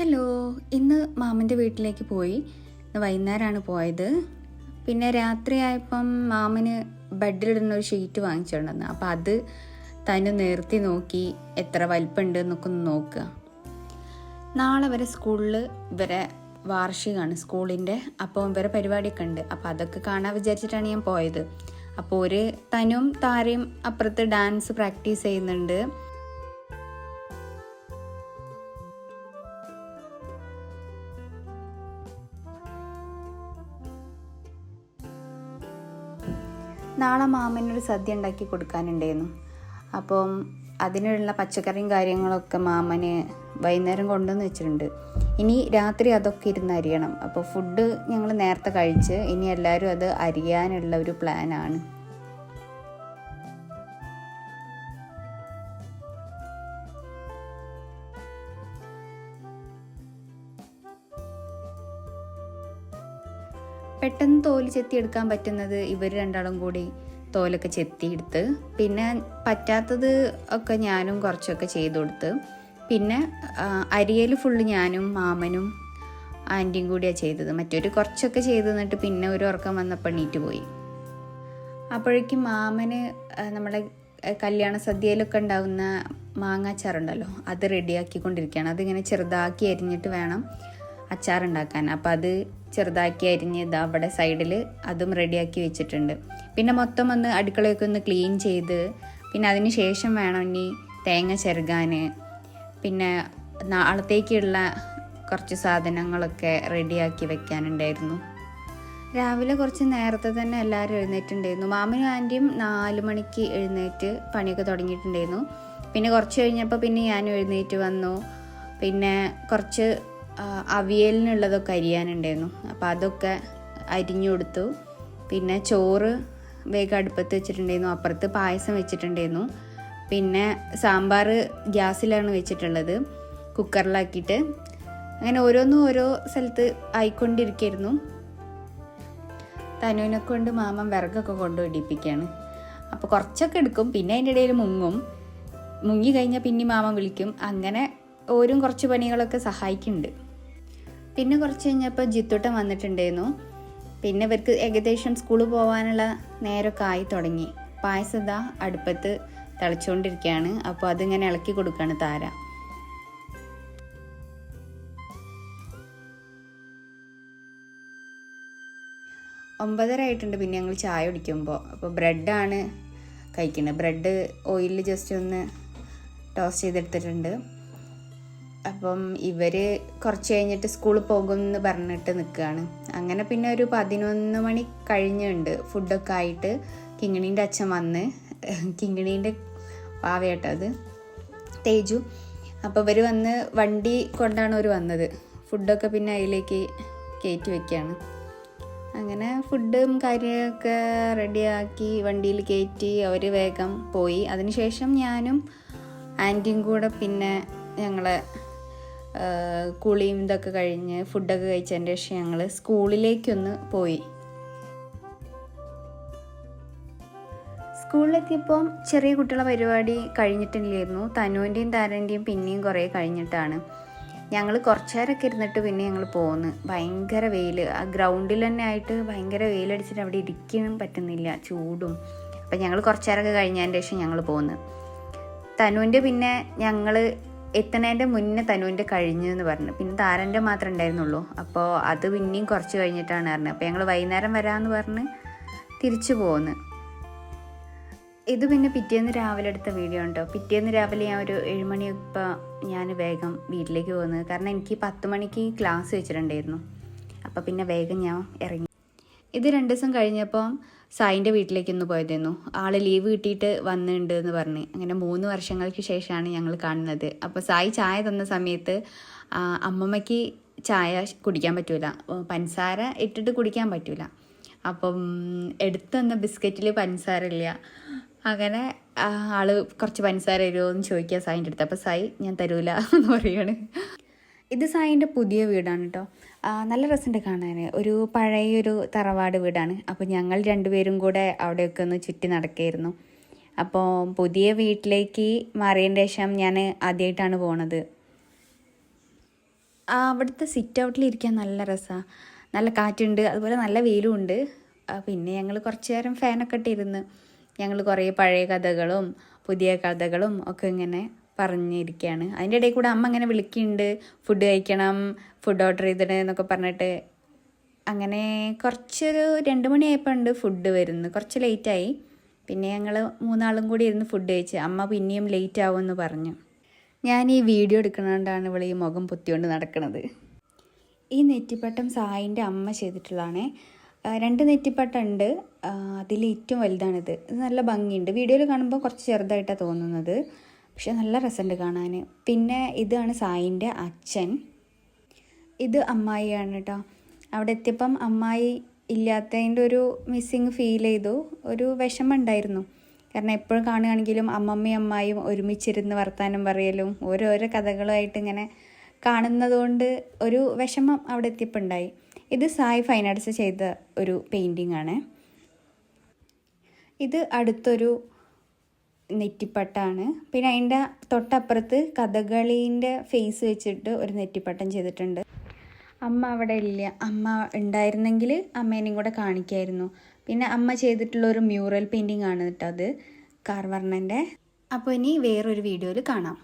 Hello, ഇന്ന് മാമൻ്റെ വീട്ടിലേക്ക് പോയി. ഇന്ന് വൈകുന്നേരമാണ് പോയത്. പിന്നെ രാത്രിയായപ്പം മാമന് ബെഡിലിടുന്ന ഒരു ഷീറ്റ് വാങ്ങിച്ചിട്ടുണ്ടെന്ന്. അപ്പോൾ അത് തന്നെ നിർത്തി നോക്കി എത്ര വലിപ്പമുണ്ട് എന്നൊക്കെ ഒന്ന് നോക്കുക. നാളെ വരെ സ്കൂളിൽ ഇവരെ വാർഷികമാണ് സ്കൂളിൻ്റെ. അപ്പോൾ ഇവരെ പരിപാടിയൊക്കെ ഉണ്ട്. അപ്പോൾ അതൊക്കെ കാണാൻ വിചാരിച്ചിട്ടാണ് ഞാൻ പോയത്. അപ്പോൾ ഒരു തനും താരയും അപ്പുറത്ത് ഡാൻസ് പ്രാക്ടീസ് ചെയ്യുന്നുണ്ട്. നാളെ മാമനൊരു സദ്യ ഉണ്ടാക്കി കൊടുക്കാനുണ്ടായിരുന്നു. അപ്പം അതിനുള്ള പച്ചക്കറിയും കാര്യങ്ങളൊക്കെ മാമന് വൈകുന്നേരം കൊണ്ടുവന്ന് വെച്ചിട്ടുണ്ട്. ഇനി രാത്രി അതൊക്കെ ഇരുന്ന് അരിയണം. അപ്പോൾ ഫുഡ് ഞങ്ങൾ നേരത്തെ കഴിച്ച് ഇനി എല്ലാവരും അത് അരിയാനുള്ള ഒരു പ്ലാനാണ്. പെട്ടെന്ന് തോല് ചെത്തിയെടുക്കാൻ പറ്റുന്നത് ഇവർ രണ്ടാളും കൂടി തോലൊക്കെ ചെത്തിയെടുത്ത്, പിന്നെ പറ്റാത്തത് ഒക്കെ ഞാനും കുറച്ചൊക്കെ ചെയ്തു കൊടുത്ത്, പിന്നെ അരിയൽ ഫുള്ള് ഞാനും മാമനും ആൻറ്റിയും കൂടിയാണ് ചെയ്തത്. മറ്റൊരു കുറച്ചൊക്കെ ചെയ്ത് തന്നിട്ട് പിന്നെ ഒരു ഉറക്കം വന്നപ്പോൾ എണീറ്റ് പോയി. അപ്പോഴേക്കും മാമന് നമ്മുടെ കല്യാണ സദ്യയിലൊക്കെ ഉണ്ടാകുന്ന മാങ്ങാച്ചാറുണ്ടല്ലോ, അത് റെഡിയാക്കിക്കൊണ്ടിരിക്കുകയാണ്. അതിങ്ങനെ ചെറുതാക്കി അരിഞ്ഞിട്ട് വേണം അച്ചാറുണ്ടാക്കാൻ. അപ്പോൾ അത് ചെറുതാക്കി അരിഞ്ഞ് ഇതാ അവിടെ സൈഡിൽ അതും റെഡിയാക്കി വെച്ചിട്ടുണ്ട്. പിന്നെ മൊത്തം ഒന്ന് അടുക്കളയൊക്കെ ഒന്ന് ക്ലീൻ ചെയ്ത്, പിന്നെ അതിന് ശേഷം വേണം ഇനി തേങ്ങ ചിരകാൻ, പിന്നെ നാളത്തേക്കുള്ള കുറച്ച് സാധനങ്ങളൊക്കെ റെഡിയാക്കി വെക്കാനുണ്ടായിരുന്നു. രാവിലെ കുറച്ച് നേരത്തെ തന്നെ എല്ലാവരും എഴുന്നേറ്റുണ്ടായിരുന്നു. മാമനും ആൻറ്റിയും 4 മണിക്ക് എഴുന്നേറ്റ് പണിയൊക്കെ തുടങ്ങിയിട്ടുണ്ടായിരുന്നു. പിന്നെ കുറച്ച് കഴിഞ്ഞപ്പോൾ പിന്നെ ഞാനും എഴുന്നേറ്റ് വന്നു. പിന്നെ കുറച്ച് അവിയലിനുള്ളതൊക്കെ അരിയാനുണ്ടായിരുന്നു. അപ്പോൾ അതൊക്കെ അരിഞ്ഞു കൊടുത്തു. പിന്നെ ചോറ് വേഗം അടുപ്പത്ത് വെച്ചിട്ടുണ്ടായിരുന്നു. അപ്പുറത്ത് പായസം വെച്ചിട്ടുണ്ടായിരുന്നു. പിന്നെ സാമ്പാർ ഗ്യാസിലാണ് വെച്ചിട്ടുള്ളത്, കുക്കറിലാക്കിയിട്ട്. അങ്ങനെ ഓരോന്നും ഓരോ സ്ഥലത്ത് ആയിക്കൊണ്ടിരിക്കുകയായിരുന്നു. തനുവിനെ കൊണ്ട് മാമൻ വിറകൊക്കെ കൊണ്ട് ഇടിപ്പിക്കുകയാണ്. അപ്പോൾ കുറച്ചൊക്കെ എടുക്കും, പിന്നെ അതിൻ്റെ ഇടയിൽ മുങ്ങി കഴിഞ്ഞാൽ പിന്നെ മാമൻ വിളിക്കും. അങ്ങനെ ഓരോ കുറച്ച് പണികളൊക്കെ സഹായിക്കുന്നുണ്ട്. പിന്നെ കുറച്ച് കഴിഞ്ഞപ്പോൾ ജിത്തുട്ടൻ വന്നിട്ടുണ്ടായിരുന്നു. പിന്നെ ഇവർക്ക് ഏകദേശം സ്കൂളിൽ പോകാനുള്ള നേരമൊക്കെ ആയി തുടങ്ങി. പായസം ഇതാ അടുപ്പത്ത് തിളച്ചുകൊണ്ടിരിക്കുകയാണ്. അപ്പോൾ അതിങ്ങനെ ഇളക്കി കൊടുക്കുകയാണ് താര. ഒമ്പതര ആയിട്ടുണ്ട് പിന്നെ ഞങ്ങൾ ചായ കുടിക്കുമ്പോൾ. അപ്പോൾ ബ്രെഡാണ് കഴിക്കുന്നത്. ബ്രെഡ് ഓയിലിൽ ജസ്റ്റ് ഒന്ന് ടോസ്റ്റ് ചെയ്തെടുത്തിട്ടുണ്ട്. അപ്പം ഇവർ കുറച്ച് കഴിഞ്ഞിട്ട് സ്കൂളിൽ പോകുമെന്ന് പറഞ്ഞിട്ട് നിൽക്കുകയാണ്. അങ്ങനെ പിന്നെ ഒരു 11 മണി കഴിഞ്ഞുണ്ട് ഫുഡൊക്കെ ആയിട്ട്. കിങ്ങിണീൻ്റെ അച്ഛൻ വന്ന്, കിങ്ങിണീൻ്റെ പാവയാട്ടോ അത്, തേജു. അപ്പോൾ ഇവർ വന്ന് വണ്ടി കൊണ്ടാണ് അവർ വന്നത്. ഫുഡൊക്കെ പിന്നെ അതിലേക്ക് കയറ്റി വെക്കുകയാണ്. അങ്ങനെ ഫുഡും കാര്യമൊക്കെ റെഡിയാക്കി വണ്ടിയിൽ കയറ്റി അവർ വേഗം പോയി. അതിനുശേഷം ഞാനും ആൻറ്റിയും കൂടെ പിന്നെ ഞങ്ങളെ കുളിയും ഇതൊക്കെ കഴിഞ്ഞ് ഫുഡൊക്കെ കഴിച്ചതിൻ്റെ ശേഷം ഞങ്ങൾ സ്കൂളിലേക്കൊന്ന് പോയി. സ്കൂളിലെത്തിയപ്പോൾ ചെറിയ കുട്ടികളെ പരിപാടി കഴിഞ്ഞിട്ടില്ലായിരുന്നു. തനുവിൻ്റെയും താരൻ്റെയും പിന്നെയും കുറേ കഴിഞ്ഞിട്ടാണ്. ഞങ്ങൾ കുറച്ച് നേരമൊക്കെ ഇരുന്നിട്ട് പിന്നെ ഞങ്ങൾ പോന്ന്. ഭയങ്കര വെയിൽ, ആ ഗ്രൗണ്ടിൽ തന്നെ ആയിട്ട് ഭയങ്കര വെയിലടിച്ചിട്ട് അവിടെ ഇരിക്കാനും പറ്റുന്നില്ല, ചൂടും. അപ്പം ഞങ്ങൾ കുറച്ച് നേരമൊക്കെ കഴിഞ്ഞതിൻ്റെ ശേഷം ഞങ്ങൾ പോന്ന്. തനുവിൻ്റെ പിന്നെ ഞങ്ങൾ എത്തണേൻ്റെ മുന്നേ തനുവിൻ്റെ കഴിഞ്ഞു എന്ന് പറഞ്ഞു. പിന്നെ താരൻ്റെ മാത്രമേ ഉണ്ടായിരുന്നുള്ളൂ. അപ്പോൾ അത് പിന്നെയും കുറച്ച് കഴിഞ്ഞിട്ടാണ് പറഞ്ഞത്. അപ്പോൾ ഞങ്ങൾ വൈകുന്നേരം വരാമെന്ന് പറഞ്ഞ് തിരിച്ചു പോന്ന്. ഇത് പിന്നെ പിറ്റേന്ന് രാവിലെ എടുത്ത വീഡിയോ ഉണ്ടോ. പിറ്റേന്ന് രാവിലെ ഞാൻ ഒരു 7 മണിയപ്പോൾ ഞാൻ വേഗം വീട്ടിലേക്ക് പോകുന്നത്. കാരണം എനിക്ക് 10 മണിക്ക് ക്ലാസ് വെച്ചിട്ടുണ്ടായിരുന്നു. അപ്പോൾ പിന്നെ വേഗം ഞാൻ ഇറങ്ങി. ഇത് 2 ദിവസം കഴിഞ്ഞപ്പം സായിൻ്റെ വീട്ടിലേക്കൊന്ന് പോയതായിരുന്നു. ആൾ ലീവ് കിട്ടിയിട്ട് വന്നിട്ടുണ്ട് എന്ന് പറഞ്ഞ്. അങ്ങനെ 3 വർഷങ്ങൾക്ക് ശേഷമാണ് ഞങ്ങൾ കാണുന്നത്. അപ്പോൾ സായി ചായ തന്ന സമയത്ത് അമ്മമ്മയ്ക്ക് ചായ കുടിക്കാൻ പറ്റൂല, പഞ്ചസാര ഇട്ടിട്ട് കുടിക്കാൻ പറ്റൂല. അപ്പം എടുത്തു തന്ന ബിസ്ക്കറ്റിൽ പഞ്ചസാര ഇല്ല. അങ്ങനെ ആൾ കുറച്ച് പഞ്ചസാര തരുമോ എന്ന് ചോദിക്കുക സായിൻ്റെ അടുത്ത്. അപ്പോൾ സായി ഞാൻ തരൂല എന്ന് പറയുകയാണ്. ഇത് സായിൻ്റെ പുതിയ വീടാണ് കേട്ടോ. നല്ല രസമുണ്ട് കാണാൻ. ഒരു പഴയൊരു തറവാട് വീടാണ്. അപ്പോൾ ഞങ്ങൾ 2 പേരും കൂടെ അവിടെയൊക്കെ ഒന്ന് ചുറ്റി നടക്കുകയായിരുന്നു. അപ്പോൾ പുതിയ വീട്ടിലേക്ക് മാറിയതിൻ്റെ ശേഷം ഞാൻ ആദ്യമായിട്ടാണ് പോണത്. അവിടുത്തെ സിറ്റ് ഔട്ടിലിരിക്കാൻ നല്ല രസമാണ്, നല്ല കാറ്റുണ്ട്, അതുപോലെ നല്ല വെയിലും ഉണ്ട്. പിന്നെ ഞങ്ങൾ കുറച്ച് നേരം ഫാനൊക്കെ ഇട്ടിരുന്ന് ഞങ്ങൾ കുറേ പഴയ കഥകളും പുതിയ കഥകളും ഒക്കെ ഇങ്ങനെ പറഞ്ഞിരിക്കുകയാണ്. അതിൻ്റെ ഇടയിൽ കൂടെ അമ്മ ഇങ്ങനെ വിളിക്കുന്നുണ്ട്, ഫുഡ് കഴിക്കണം, ഫുഡ് ഓർഡർ ചെയ്തിട്ട് എന്നൊക്കെ പറഞ്ഞിട്ട്. അങ്ങനെ കുറച്ചൊരു 2 മണിയായപ്പോൾ ഉണ്ട് ഫുഡ് വരുന്നു, കുറച്ച് ലേറ്റായി. പിന്നെ ഞങ്ങൾ 3 ആളും കൂടി ഇരുന്ന് ഫുഡ് കഴിച്ച്. അമ്മ പിന്നെയും ലേറ്റ് ആവുമെന്ന് പറഞ്ഞു. ഞാൻ ഈ വീഡിയോ എടുക്കുന്നതുകൊണ്ടാണ് ഇവിടെ ഈ മുഖം പൊത്തിക്കൊണ്ട് നടക്കുന്നത്. ഈ നെറ്റിപ്പട്ടം സായിൻ്റെ അമ്മ ചെയ്തിട്ടുള്ളതാണ്. 2 നെറ്റിപ്പട്ടം ഉണ്ട്, അതിൽ ഏറ്റവും വലുതാണിത്. ഇത് നല്ല ഭംഗിയുണ്ട്. വീഡിയോയിൽ കാണുമ്പോൾ കുറച്ച് ചെറുതായിട്ടാണ് തോന്നുന്നത്, പക്ഷെ നല്ല രസമുണ്ട് കാണാൻ. പിന്നെ ഇതാണ് സായിൻ്റെ അച്ഛൻ, ഇത് അമ്മായിയാണ് കേട്ടോ. അവിടെ എത്തിയപ്പം അമ്മായി ഇല്ലാത്തതിൻ്റെ ഒരു മിസ്സിങ് ഫീൽ ചെയ്തു, ഒരു വിഷമം ഉണ്ടായിരുന്നു. കാരണം എപ്പോഴും കാണുകയാണെങ്കിലും അമ്മമ്മയും അമ്മായും ഒരുമിച്ചിരുന്ന് വർത്താനം പറയലും ഓരോരോ കഥകളുമായിട്ട് ഇങ്ങനെ കാണുന്നതുകൊണ്ട് ഒരു വിഷമം അവിടെ എത്തിയപ്പോൾ ഉണ്ടായി. ഇത് സായി ഫൈൻ ആർട്സ് ചെയ്ത ഒരു പെയിൻറ്റിംഗ് ആണ്. ഇത് അടുത്തൊരു നെറ്റിപ്പട്ടാണ്. പിന്നെ അതിൻ്റെ തൊട്ടപ്പുറത്ത് കഥകളീൻ്റെ ഫേസ് വെച്ചിട്ട് ഒരു നെറ്റിപ്പട്ടം ചെയ്തിട്ടുണ്ട്. അമ്മ അവിടെ ഇല്ല, അമ്മ ഉണ്ടായിരുന്നെങ്കിൽ അമ്മേനെയും കൂടെ കാണിക്കായിരുന്നു. പിന്നെ അമ്മ ചെയ്തിട്ടുള്ള ഒരു മ്യൂറൽ പെയിൻറ്റിംഗ് ആണ് കേട്ടോ അത്, കാർവർണ്ണൻ്റെ. അപ്പോൾ ഇനി വേറൊരു വീഡിയോയിൽ കാണാം.